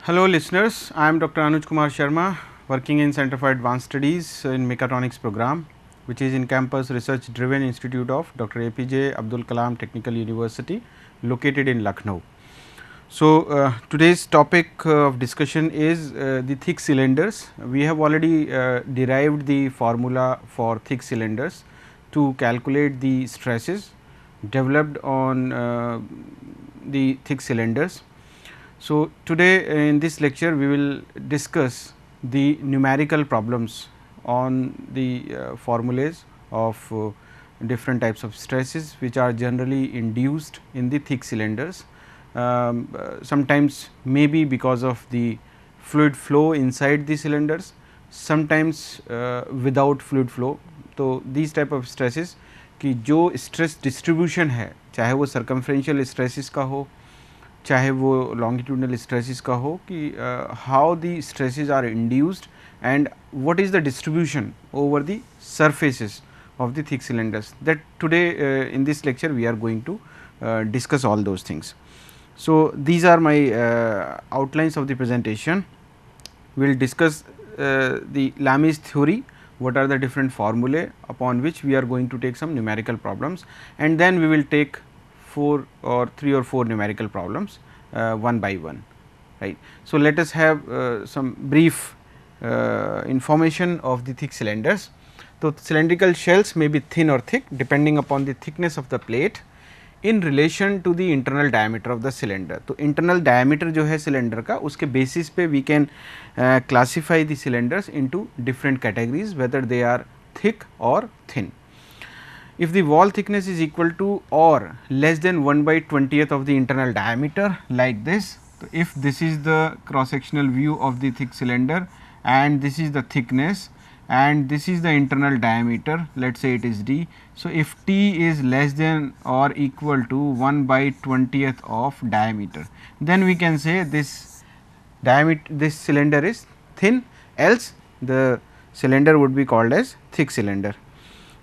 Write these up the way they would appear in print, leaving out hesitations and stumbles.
Hello listeners, I am Dr. Anuj Kumar Sharma, working in Center for Advanced Studies in Mechatronics program, which is in campus research driven institute of Dr. APJ Abdul Kalam Technical University located in Lucknow. So, today's topic of discussion is the thick cylinders. We have already derived the formula for thick cylinders to calculate the stresses developed on the thick cylinders. So, today in this lecture we will discuss the numerical problems on the formulas of different types of stresses which are generally induced in the thick cylinders. Sometimes maybe because of the fluid flow inside the cylinders, sometimes without fluid flow. तो these type of stresses कि जो stress distribution है, चाहे वो circumferential stresses का हो, चाहे वो longitudinal stresses का हो, कि how the stresses are induced and what is the distribution over the surfaces of the thick cylinders. That today in this lecture we are going to discuss all those things. So, these are my outlines of the presentation. We will discuss the Lami's theory, what are the different formulae upon which we are going to take some numerical problems, and then we will take 3 or 4 numerical problems one by one, right. So, let us have some brief information of the thick cylinders. So, cylindrical shells may be thin or thick depending upon the thickness of the plate in relation to the internal diameter of the cylinder. तो internal diameter जो है cylinder का, उसके basis पे we can classify the cylinders into different categories whether they are thick or thin. If the wall thickness is equal to or less than 1/20th of the internal diameter, like this, so if this is the cross sectional view of the thick cylinder and this is the thickness and this is the internal diameter, let us say it is d. So, if t is less than or equal to 1/20th of diameter, then we can say this cylinder is thin, else the cylinder would be called as thick cylinder.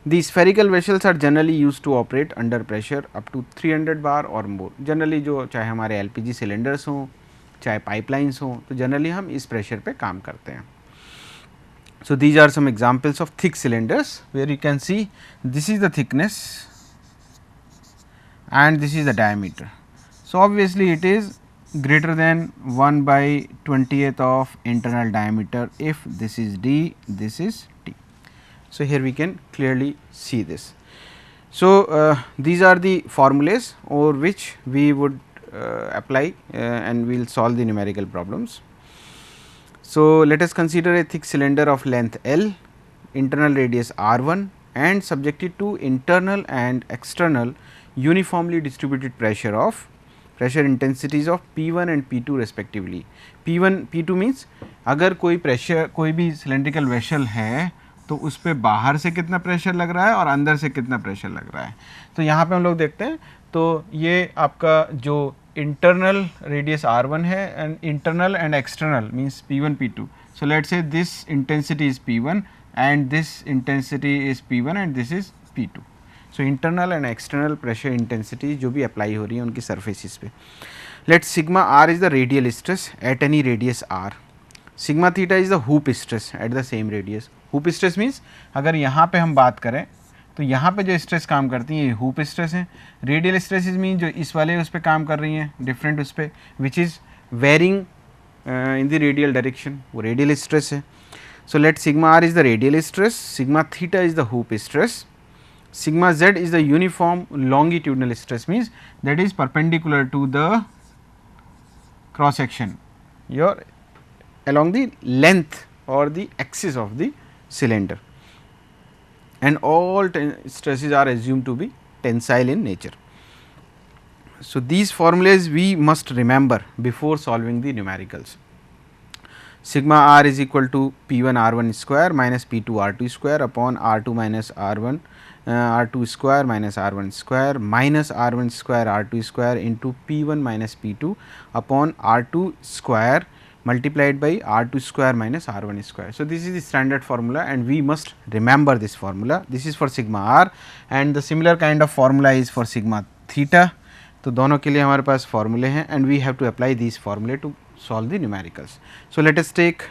The spherical vessels are generally used to operate under pressure up to 300 bar or more. Generally जो चाहे हमारे LPG cylinders हों, चाहे pipelines हों, तो generally हम इस pressure पे काम करते हैं. So, these are some examples of thick cylinders where you can see this is the thickness and this is the diameter. So, obviously it is greater than 1/20th of internal diameter if this is d, this is t. So, here we can clearly see this. So, these are the formulas over which we would apply and we will solve the numerical problems. So, let us consider a thick cylinder of length L, internal radius R1 and subjected to internal and external uniformly distributed pressure intensities of P1 and P2 respectively. P1 P2 means अगर कोई pressure कोई भी cylindrical vessel है तो उस पे बाहर से कितना प्रेशर लग रहा है और अंदर से कितना प्रेशर लग रहा है. तो यहाँ पे हम लोग देखते हैं, तो ये आपका जो इंटरनल रेडियस R1 है and internal and external means P1 P2. So let's say this intensity is P1 and this intensity is P1 and this is P2. So internal and external pressure intensity जो भी apply हो रही है उनकी surfaces पे. Let's sigma R is the radial stress at any radius R. Sigma theta is the hoop stress at the same radius. Hoop stress means अगर यहाँ पे हम बात करें तो यहाँ पे जो स्ट्रेस काम करती है ये हुप स्ट्रेस है. रेडियल स्ट्रेस मीन जो इस वाले उस पर काम कर रही हैं डिफरेंट उस पर which is varying in the radial direction, वो रेडियल स्ट्रेस है. So let sigma r is the radial stress, sigma theta is the hoop stress, sigma z is the uniform longitudinal stress means that is perpendicular to the cross section your along the length or the axis of the cylinder, and all stresses are assumed to be tensile in nature. So, these formulas we must remember before solving the numericals. Sigma r is equal to P1 R1 square minus P2 R2 square upon R2 minus R1 R2 square minus R1 square minus R1 square R2 square into P1 minus P2 upon R2 square multiplied by R2 square minus R1 square. So, this is the standard formula and we must remember this formula. This is for sigma r and the similar kind of formula is for sigma theta. तो दोनों के लिए हमारे पास फॉर्मूले हैं and we have to apply this फॉर्मूले to solve the numericals. So, let us take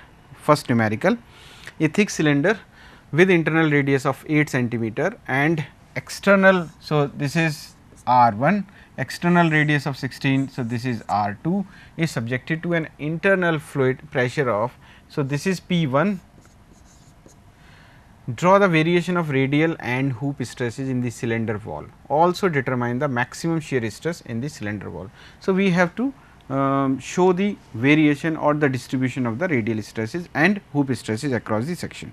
first numerical. A thick cylinder with internal radius of 8 centimeter and external, so this is R1, external radius of 16, so this is R2, is subjected to an internal fluid pressure of, so this is P1. Draw the variation of radial and hoop stresses in the cylinder wall. Also determine the maximum shear stress in the cylinder wall. So, we have to show the variation or the distribution of the radial stresses and hoop stresses across the section.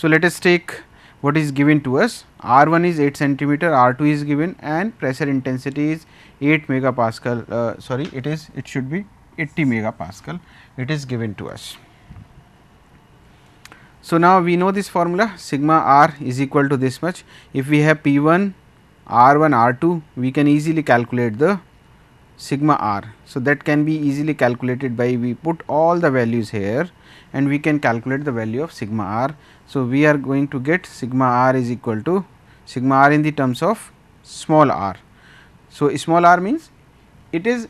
So, let us take what is given to us. R1 is 8 centimeter, R2 is given and pressure intensity is 8 megapascal, sorry, it should be 80 megapascal, it is given to us. So, now we know this formula, sigma r is equal to this much. If we have P1, R1, R2, we can easily calculate the sigma r. So, that can be easily calculated by, we put all the values here and we can calculate the value of sigma r. So, we are going to get sigma r is equal to sigma r in the terms of small r. So, small r means it is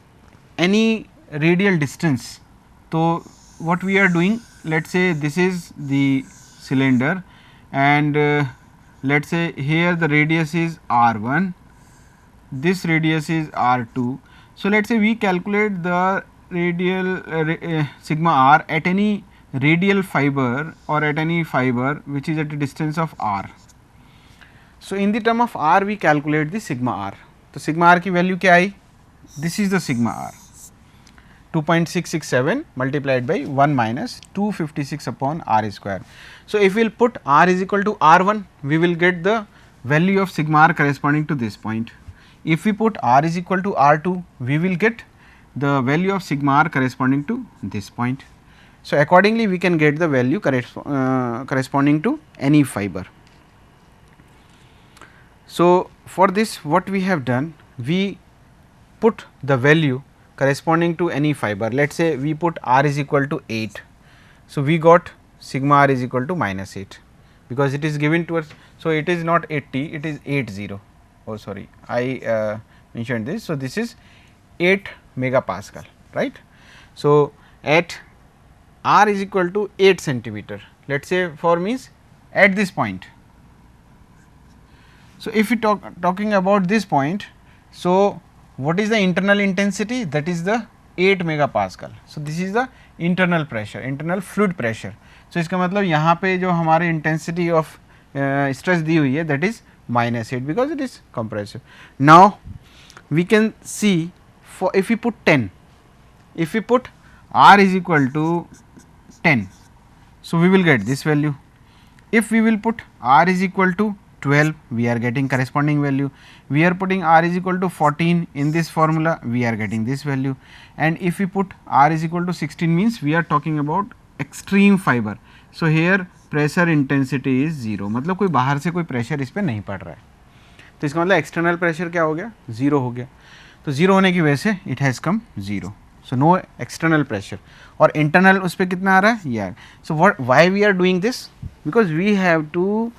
any radial distance. So, what we are doing, let us say this is the cylinder and let us say here the radius is r1, this radius is r2. So, let us say we calculate the radial sigma r at any radial fiber or at any fiber which is at a distance of r. So, in the term of r we calculate the sigma r. So, sigma r की value क्या आई? This is the sigma r, 2.667 multiplied by 1 minus 256 upon r square. So, if we will put r is equal to r1, we will get the value of sigma r corresponding to this point. If we put r is equal to r2, we will get the value of sigma r corresponding to this point. So, accordingly we can get the value corresponding to any fiber. So, for this what we have done, we put the value corresponding to any fiber. Let us say we put r is equal to 8. So, we got sigma r is equal to minus 8 because it is given to us. So, it is not 80, it is 80. Oh sorry, I mentioned this. So, this is 8 megapascal, right. So, at r is equal to 8 centimeter, let us say for means at this point. So, if we talking about this point, so what is the internal intensity? That is the 8 megapascal. So, this is the internal pressure, internal fluid pressure. So, इसका मतलब यहाँ पे जो हमारे intensity of stress दी हुई है, that is minus 8 because it is compressive. Now, we can see for if we put 10, if we put r is equal to 10, so we will get this value. If we will put r is equal to 12, we are getting corresponding value. We are putting r is equal to 14 in this formula, we are getting this value. And if we put r is equal to 16 means we are talking about extreme fiber. So, here pressure intensity is 0, मतलब कोई बाहर से कोई pressure इस पर नहीं पड़ रहा है, तो इसका मतलब एक्सटर्नल प्रेशर क्या हो गया? 0 हो गया. तो 0 होने की वजह से it has come 0. So no external pressure. और इंटरनल उस पर कितना आ रहा है? यार. So what why we are doing this? Because we have to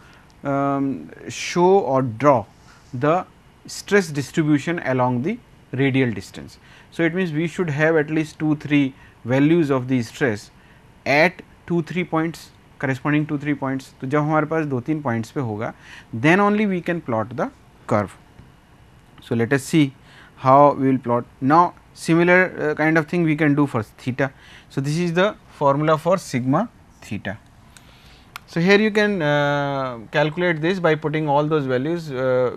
show or draw the stress distribution along the radial distance. So, it means we should have at least 2-3 values of the stress at 2-3 points, corresponding to 3 points. तो जब हमारे पास 2-3 points पे होगा, then only we can plot the curve. So, let us see how we will plot. Now, similar kind of thing we can do for theta. So, this is the formula for sigma theta. So, here you can calculate this by putting all those values.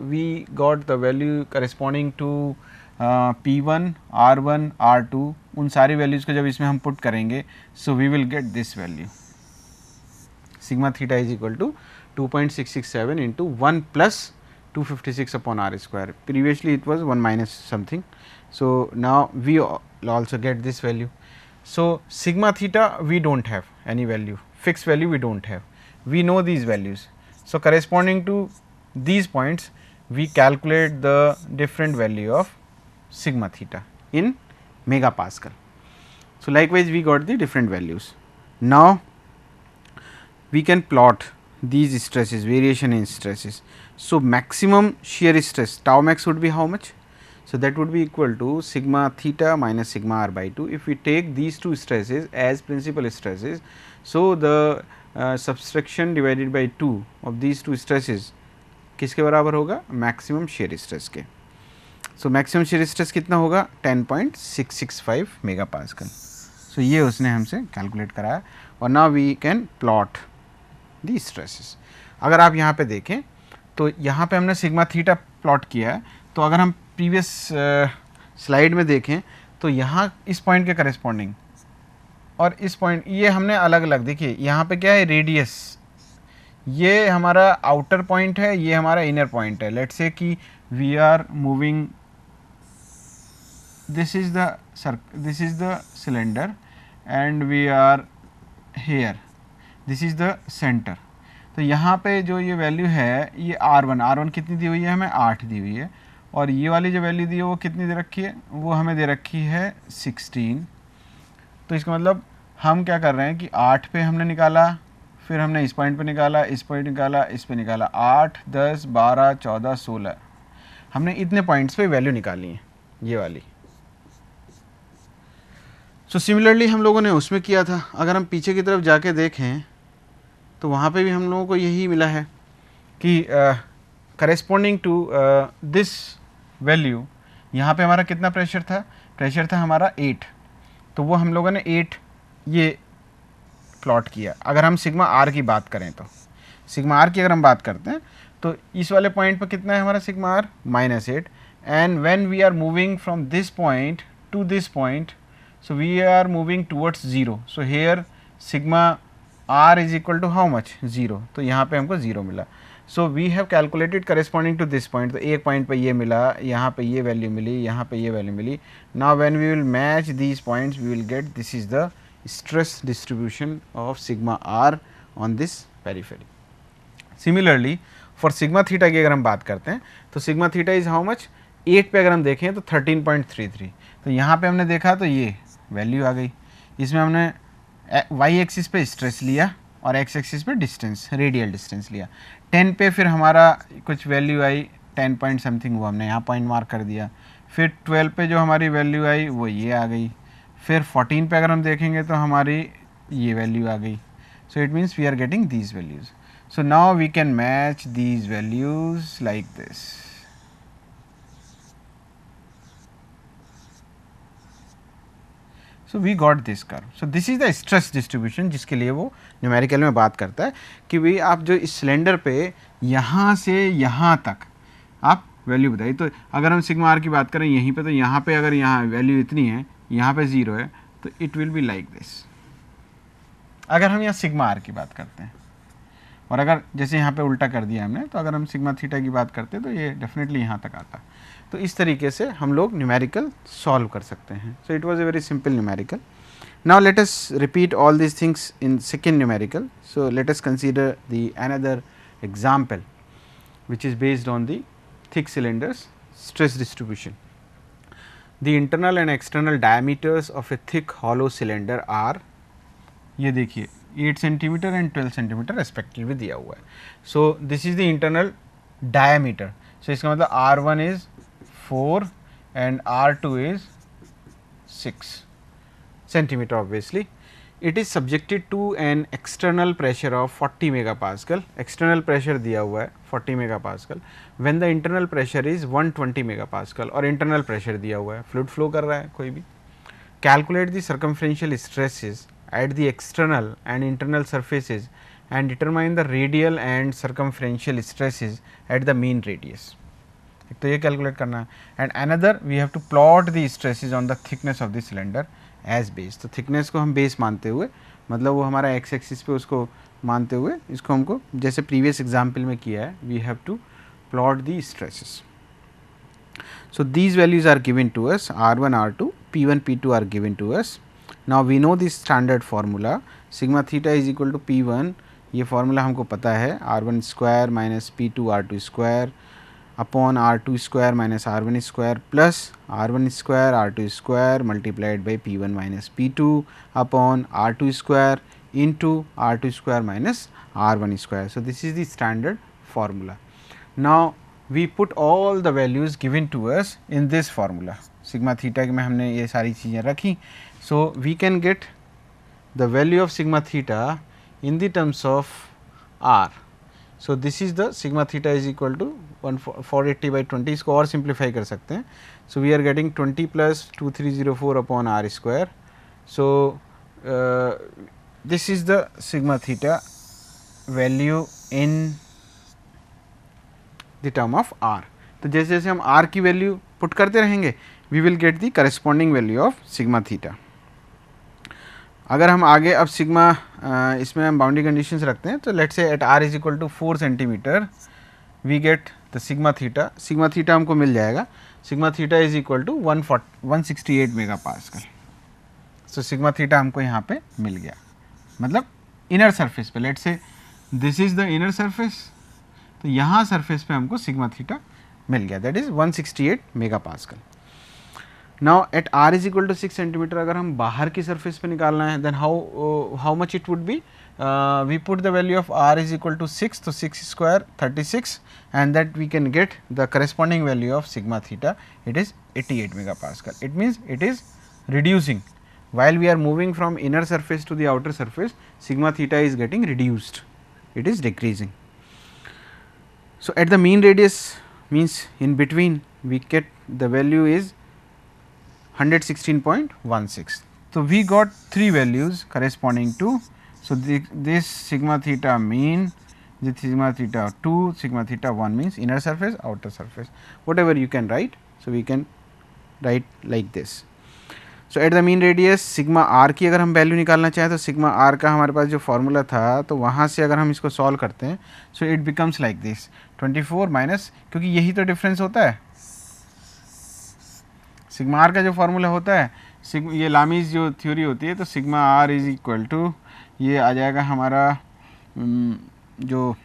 We got the value corresponding to P1, R1, R2, उन सारी values को जब इसमें हम put करेंगे, so we will get this value. Sigma theta is equal to 2.667 into 1 plus 256 upon r square. Previously it was 1 minus something. So, now we also get this value. So, sigma theta we do not have any value, fixed value we do not have. We know these values. So, corresponding to these points we calculate the different value of sigma theta in megapascal. So, likewise we got the different values. Now, we can plot these stresses, variation in stresses. So, maximum shear stress tau max would be how much? So that would be equal to sigma theta minus sigma r by 2. If we take these two stresses as principal stresses, so the subtraction divided by 2 of these two stresses किसके बराबर होगा? Maximum shear stress के. So maximum shear stress कितना होगा? 10.665 mega pascal. सो ये उसने हमसे calculate कराया और now we can plot the stresses. अगर आप यहाँ पे देखें तो यहाँ पे हमने सिग्मा थीटा प्लॉट किया है. तो अगर हम प्रीवियस स्लाइड में देखें तो यहाँ इस पॉइंट के करस्पॉन्डिंग और इस पॉइंट, ये हमने अलग अलग, देखिए यहाँ पे क्या है, रेडियस, ये हमारा आउटर पॉइंट है, ये हमारा इनर पॉइंट है. लेट्स से कि we are moving, this is the cylinder and we are here, this is the center. तो यहाँ पे जो ये वैल्यू है ये R1 कितनी दी हुई है हमें? 8 दी हुई है. और ये वाली जो वैल्यू दी है वो कितनी दे रखी है? वो हमें दे रखी है 16. तो इसका मतलब हम क्या कर रहे हैं कि 8 पे हमने निकाला, फिर हमने इस पॉइंट पे निकाला, इस पॉइंट निकाला, इस पे निकाला, 8, 10, 12, 14, 16, हमने इतने पॉइंट्स पे वैल्यू निकाली है ये वाली. सो सिमिलरली हम लोगों ने उसमें किया था. अगर हम पीछे की तरफ जाके देखें तो वहाँ पे भी हम लोगों को यही मिला है कि करेस्पॉन्डिंग टू दिस वैल्यू यहाँ पे हमारा कितना प्रेशर था? प्रेशर था हमारा 8. तो वो हम लोगों ने 8 ये प्लॉट किया. अगर हम सिग्मा आर की बात करें तो सिग्मा आर की अगर हम बात करते हैं तो इस वाले पॉइंट पर कितना है हमारा sigma r? -8. And when we are moving from this point to this point, so we are moving towards 0. so here sigma r is equal to how much? 0. तो यहाँ पे हमको 0 मिला. so we have calculated corresponding to this point. तो एक point पे ये मिला, यहाँ पे ये वैल्यू मिली, यहाँ पे ये वैल्यू मिली. now when we will match these points we will get this is the stress distribution of sigma r on this periphery. similarly for sigma theta की अगर हम बात करते हैं तो sigma theta is how much? 8 पे अगर हम देखें तो 13.33. तो यहाँ पे हमने देखा तो ये वैल्यू आ गई. इसमें हमने वाई एक्सिस पे स्ट्रेस लिया और एक्स एक्सिस पे डिस्टेंस, रेडियल डिस्टेंस लिया. 10 पे फिर हमारा कुछ वैल्यू आई 10 पॉइंट समथिंग, वो हमने यहाँ पॉइंट मार्क कर दिया. फिर 12 पे जो हमारी वैल्यू आई वो ये आ गई. फिर 14 पे अगर हम देखेंगे तो हमारी ये वैल्यू आ गई. So it means we are getting these values. So now we can match these values like this. So we got this curve. So this is the stress distribution जिसके लिए वो न्यूमेरिकल में बात करता है कि भाई आप जो इस सिलेंडर पे यहाँ से यहाँ तक आप वैल्यू बताइए. तो अगर हम सिग्मा आर की बात करें यहीं पे, तो यहाँ पे अगर यहाँ वैल्यू इतनी है, यहाँ पे 0 है, तो it will be like this. अगर हम यहाँ सिग्मा आर की बात करते हैं और अगर जैसे यहाँ पे उल्टा कर दिया हमने, तो अगर हम सिग्मा थीटा की बात करते हैं तो ये डेफिनेटली यहाँ तक आता है. तो इस तरीके से हम लोग न्यूमेरिकल सॉल्व कर सकते हैं. So it was a very simple numerical. Now let us repeat all this things in second numerical. So let us consider the another example which is based on the thick cylinders stress distribution. The internal and external diameters of a thick hollow cylinder are, ये देखिए 8 centimetre and 12 centimetre respectively दिया हुआ है. So this is the internal diameter. So इसका मतलब R1 is 4 and R2 is 6 centimeter obviously. It is subjected to an external pressure of 40 megapascal. External pressure दिया हुआ है 40 megapascal. When the internal pressure is 120 megapascal और internal pressure दिया हुआ है, fluid flow कर रहा है कोई भी. Calculate the circumferential stresses at the external and internal surfaces and determine the radial and circumferential stresses at the mean radius. एक तो ये कैलकुलेट करना है. And another we have to plot the stresses on the thickness of the cylinder as base. तो thickness को हम base मानते हुए, मतलब वो हमारा एक्स एक्सिस पे उसको मानते हुए, इसको हमको जैसे प्रीवियस एग्जाम्पल में किया है, we have to plot the stresses. So these values are given to us. R1, R2, P1, P2 are given to us. Now we know this standard formula sigma theta is equal to P1. ये formula हमको पता है, R1 square minus P2 R2 square upon R2 square minus R1 square plus R1 square R2 square multiplied by P1 minus P2 upon R2 square into R2 square minus R1 square. So this is the standard formula. Now we put all the values given to us in this formula. Sigma theta में हमने ये सारी चीज़ें रखी. So we can get the value of sigma theta in the terms of r. So this is the sigma theta is equal to 480 by 20. इसको और simplify कर सकते हैं. So we are getting 20 plus 2304 upon r square. So this is the sigma theta value in the term of r. तो जैसे जैसे हम r की वैल्यू पुट करते रहेंगे we will get the corresponding value of sigma theta. अगर हम आगे अब सिग्मा इसमें हम बाउंड्री कंडीशंस रखते हैं तो let's say at r is equal to 4 centimetre we get the sigma theta हमको मिल जाएगा. Sigma theta is equal to 168 mega pascal. So sigma theta हमको यहाँ पे मिल गया, मतलब इनर सरफेस पे. Let's say this is the inner surface, तो यहाँ सरफेस पे हमको सिग्मा थीटा मिल गया, that is 168 mega pascal. Now at r is equal to 6 centimetre अगर हम बाहर की सरफेस पे निकालना है then how much it would be. We put the value of r is equal to 6, तो 6 square 36 and that we can get the corresponding value of sigma theta. It is 88 mega pascal. It means it is reducing while we are moving from inner surface to the outer surface. Sigma theta is getting reduced, it is decreasing. So at the mean radius means in between we get the value is 116.16. So we got three values corresponding to, so this sigma theta mean, this sigma theta 2, sigma theta 1 means inner surface, outer surface, whatever you can write. So we can write like this. So at the mean radius sigma r की अगर हम value निकालना चाहें तो sigma r का हमारे पास जो formula था तो वहाँ से अगर हम इसको सॉल्व करते हैं so it becomes like this 24 minus, क्योंकि यही तो डिफरेंस होता है. सिग्मा आर का जो फार्मूला होता है, ये लामीज जो थ्योरी होती है, तो sigma r is equal to ये आ जाएगा हमारा जो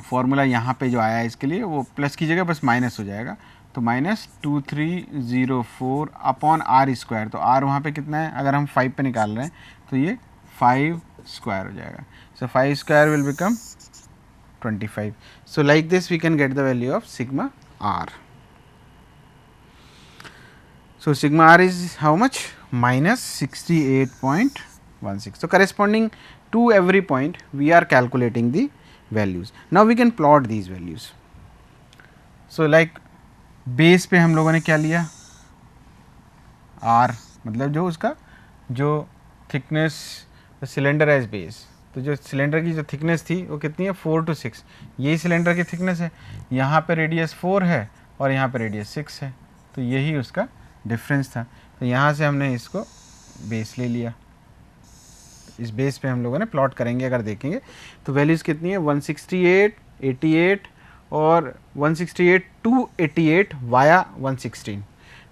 फार्मूला यहाँ पे जो आया है इसके लिए वो प्लस की जगह बस माइनस हो जाएगा. तो माइनस 2304 अपॉन आर स्क्वायर. तो आर वहाँ पे कितना है, अगर हम 5 पे निकाल रहे हैं तो ये 5 स्क्वायर हो जाएगा. So 5 square will become 25. So like this we can get the value of sigma r. So sigma r is how much? Minus 68.16. So corresponding to every point we are calculating the values. Now we can plot these values. So like base पे हम लोगों ने क्या लिया, r, मतलब जो उसका जो thickness सिलेंडर एज बेस, तो जो सिलेंडर की जो थिकनेस थी वो कितनी है 4 to 6. यही सिलेंडर की थिकनेस है, यहाँ पे रेडियस 4 है और यहाँ पे रेडियस 6 है, तो यही उसका डिफरेंस था. तो यहाँ से हमने इसको बेस ले लिया, इस बेस पे हम लोगों ने प्लॉट करेंगे. अगर देखेंगे तो वैल्यूज़ कितनी है 168, 88 और 168 टू 88 वाया 116.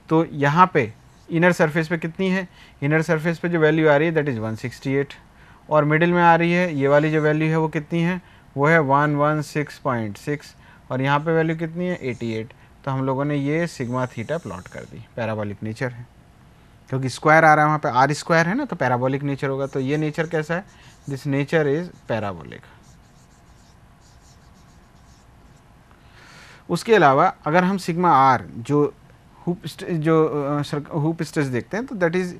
तो यहाँ पे इनर सरफेस पे कितनी है, इनर सरफेस पे जो वैल्यू आ रही है दैट इज़ 168 और मिडिल में आ रही है ये वाली जो वैल्यू है वो कितनी है, वो है 116.6 और यहाँ पे वैल्यू कितनी है 88. तो हम लोगों ने ये सिग्मा थीटा प्लॉट कर दी. पैराबोलिक नेचर है क्योंकि स्क्वायर आ रहा है वहाँ पे, आर स्क्वायर है ना, तो पैराबोलिक नेचर होगा. तो ये नेचर कैसा है, दिस नेचर इज पैराबोलिक. उसके अलावा अगर हम सिग्मा आर जो हुप स्ट्रेस देखते हैं तो that is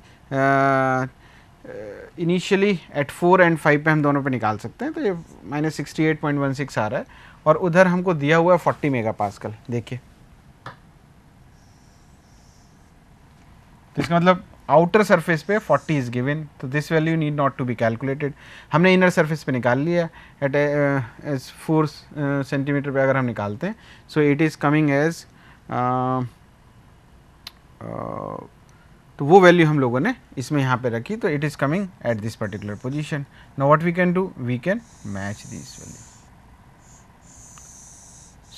initially at 4 and 5 पे हम दोनों पे निकाल सकते हैं. तो ये माइनस 68.16 आ रहा है और उधर हमको दिया हुआ है 40 मेगा पास्कल. देखिए तो इसका मतलब आउटर सरफेस पे 40 इज गिवन, तो this value need not to be calculated. हमने इनर सरफेस पे निकाल लिया एट एज 4 सेंटीमीटर पे अगर हम निकालते हैं so it is coming as तो वो वैल्यू हम लोगों ने इसमें यहाँ पे रखी, तो it is coming at this particular position. Now what we can do, we can match this value.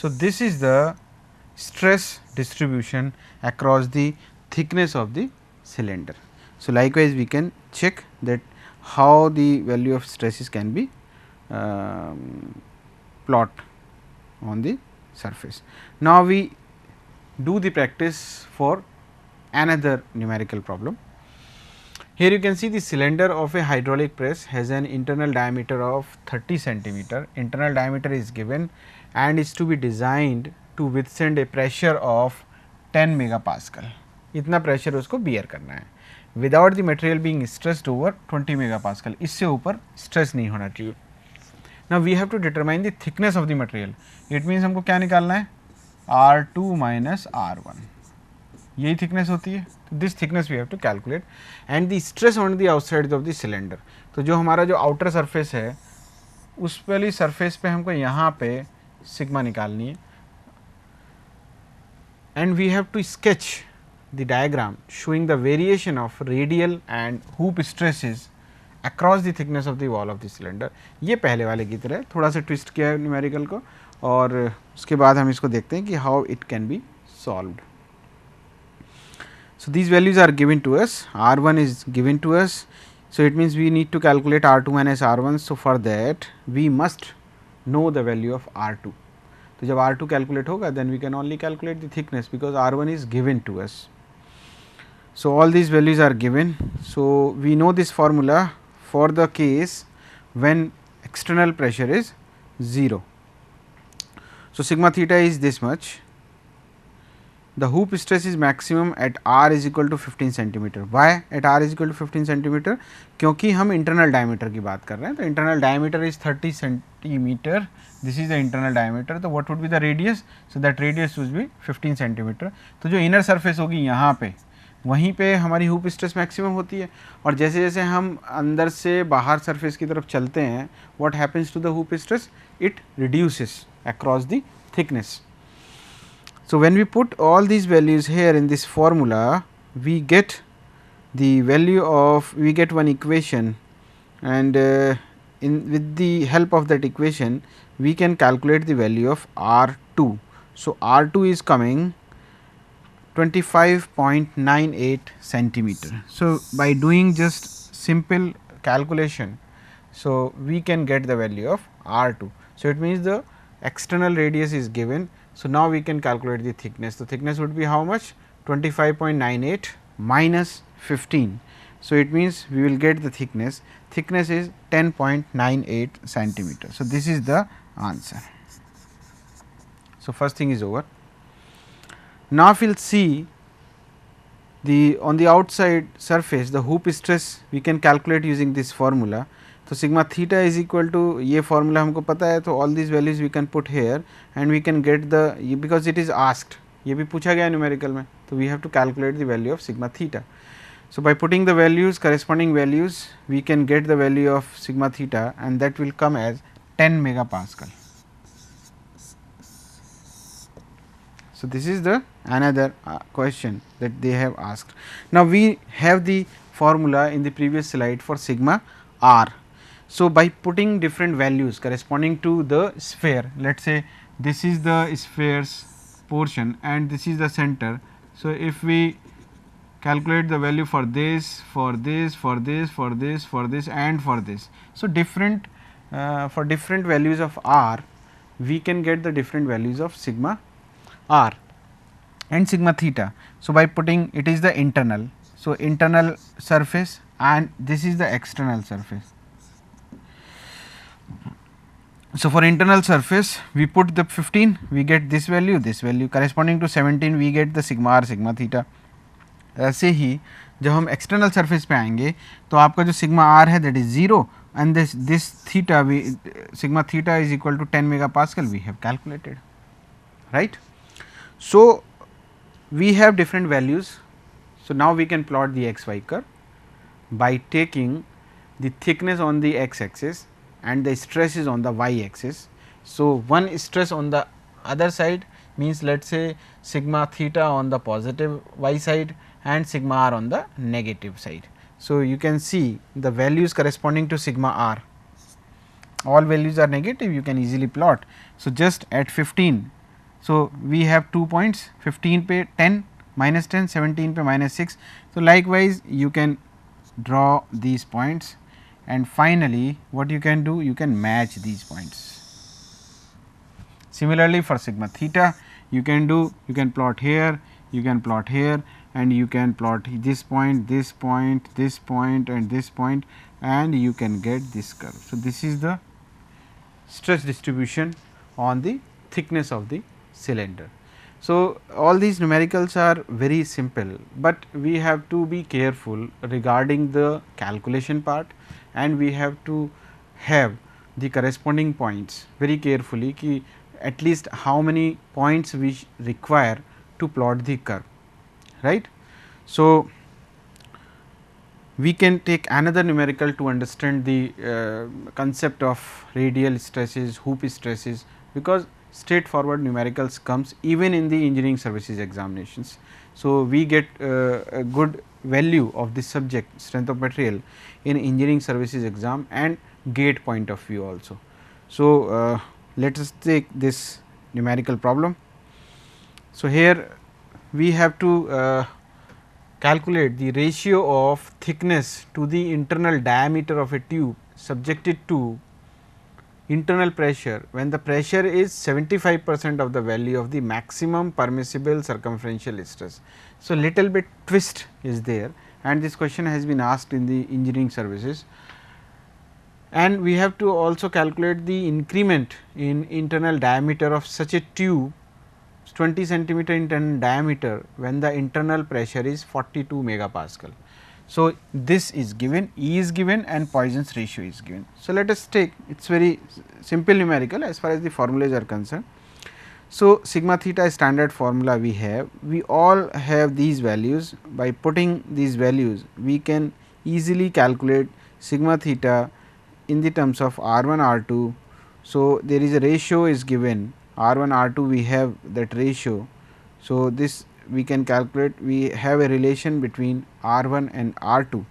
So this is the stress distribution across the thickness of the cylinder. So likewise we can check that how the value of stresses can be plot on the surface. Now we do the practice for another numerical problem. Here you can see the cylinder of a hydraulic press has an internal diameter of 30 centimeter. Internal diameter is given and is to be designed to withstand a pressure of 10 megapascal. इतना pressure उसको bear करना है without the material being stressed over 20 megapascal, इससे ऊपर stress नहीं होना चाहिए. Now we have to determine the thickness of the material. It means हमको क्या निकालना है, R2 माइनस R1, यही थिकनेस होती है. तो this thickness we have to calculate and the stress on the outside of the cylinder. तो जो हमारा जो आउटर सरफेस है उस वाली सरफेस पे हमको यहाँ पे सिग्मा निकालनी है and we have to sketch the diagram showing the variation of radial and hoop stresses across the thickness of the wall of the cylinder. ये पहले वाले की तरह थोड़ा सा ट्विस्ट किया है न्यूमेरिकल को और उसके बाद हम इसको देखते हैं कि how it can be solved. So these values are given to us. R1 is given to us. So it means we need to calculate R2 minus R1. So for that we must know the value of R2. तो जब R2 calculate होगा then we can only calculate the thickness because R1 is given to us. So all these values are given. So we know this formula for the case when external pressure is 0. So sigma theta is this much. The hoop stress is maximum at R is equal to 15 centimeter. Why at R is equal to 15 centimeter? क्योंकि हम internal diameter की बात कर रहे हैं. तो internal diameter is 30 centimeter. This is the internal diameter. तो what would be the radius? So that radius would be 15 centimeter. तो जो inner surface होगी यहाँ पे वहीं पे हमारी हुप स्ट्रेस मैक्सिमम होती है और जैसे जैसे हम अंदर से बाहर सरफेस की तरफ चलते हैं what happens to the hoop stress, it reduces across the thickness. So when we put all these values here in this formula we get the value of, we get one equation and in with the help of that equation we can calculate the value of R2. So R2 is coming 25.98 centimeter. So by doing just simple calculation, so we can get the value of R2. So it means the external radius is given. So now we can calculate the thickness. The thickness would be how much? 25.98 minus 15. So it means we will get the thickness. Thickness is 10.98 centimeter. So this is the answer. So first thing is over. Now if we will see the on the outside surface the hoop stress we can calculate using this formula. So sigma theta is equal to, ये formula हमको पता है तो all these values we can put here and we can get the, because it is asked, ये भी पूछा गया numerical में, तो we have to calculate the value of sigma theta. So by putting the values, corresponding values, we can get the value of sigma theta and that will come as 10 megapascal. So this is the another question that they have asked. Now we have the formula in the previous slide for sigma r. So by putting different values corresponding to the sphere, let us say this is the sphere's portion and this is the center. So if we calculate the value for this, for this, for this, for this, for this and for this. So different for different values of r we can get the different values of sigma r and sigma theta. So by putting, it is the internal, so internal surface and this is the external surface. So for internal surface we put the 15, we get this value corresponding to 17 we get the sigma r sigma theta. ऐसे ही जब हम external surface पे आएंगे तो आपका जो sigma r है that is 0 and this theta we sigma theta is equal to 10 megapascal we have calculated, right. So we have different values. So now we can plot the X Y curve by taking the thickness on the X axis and the stress is on the y axis. So one stress on the other side means let us say sigma theta on the positive y side and sigma r on the negative side. So you can see the values corresponding to sigma r, all values are negative, you can easily plot. So just at 15, so we have 2 points, 15 pe 10 minus 10, 17 pe minus 6. So likewise you can draw these points and finally what you can do, you can match these points. Similarly for sigma theta you can do, you can plot here, you can plot here and you can plot this point, this point, this point and this point and you can get this curve. So this is the stress distribution on the thickness of the cylinder. So, all these numericals are very simple, but we have to be careful regarding the calculation part, and we have to have the corresponding points very carefully ki at least how many points we require to plot the curve, right. So, we can take another numerical to understand the concept of radial stresses, hoop stresses, because straightforward numericals comes even in the engineering services examinations. So, we get a good value of this subject strength of material in engineering services exam and GATE point of view also. So, let us take this numerical problem. So, here we have to calculate the ratio of thickness to the internal diameter of a tube subjected to internal pressure when the pressure is 75% of the value of the maximum permissible circumferential stress. So, little bit twist is there, and this question has been asked in the engineering services, and we have to also calculate the increment in internal diameter of such a tube 20 centimeter in diameter when the internal pressure is 42 megapascal. So, this is given, E is given and Poisson's ratio is given. So, let us take, it is very simple numerical as far as the formulas are concerned. So, sigma theta standard formula we all have these values. By putting these values, we can easily calculate sigma theta in the terms of R1 R2. So, there is a ratio is given R1 R2, we have that ratio. So, this we can calculate, we have a relation between R1 and R2.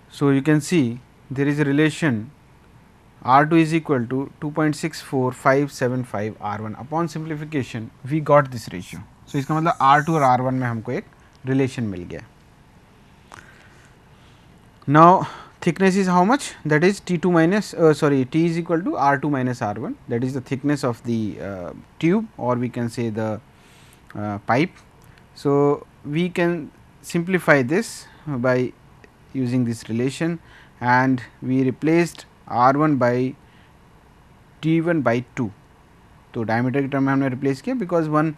So, you can see there is a relation R2 is equal to 2.64575 R1. Upon simplification we got this ratio. So, इसका मतलब R2 और R1 में हमको एक relation मिल गया. Now, thickness is how much? That is T2 minus T is equal to R2 minus R1, that is the thickness of the tube, or we can say the pipe. So, we can simplify this by using this relation, and we replaced R1 by T1 by 2. तो diameter की term में हमने replace किया, because one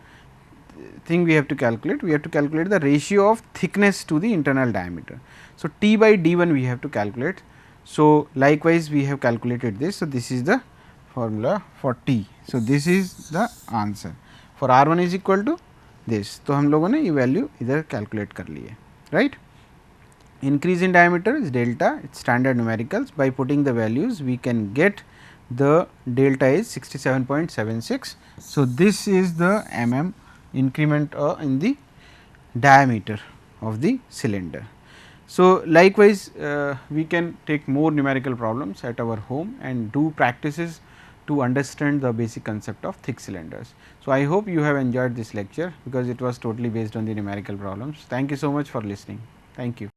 thing we have to calculate the ratio of thickness to the internal diameter. So, T by D1 we have to calculate. So, likewise we have calculated this. So, this is the formula for T. So, this is the answer for R1 is equal to this. तो हम लोगों ने ये value इधर calculate कर ली है, right. Increase in diameter is delta, it's standard numericals. By putting the values we can get the delta is 67.76. So, this is the mm increment in the diameter of the cylinder. So, likewise we can take more numerical problems at our home and do practices to understand the basic concept of thick cylinders. So, I hope you have enjoyed this lecture, because it was totally based on the numerical problems. Thank you so much for listening. Thank you.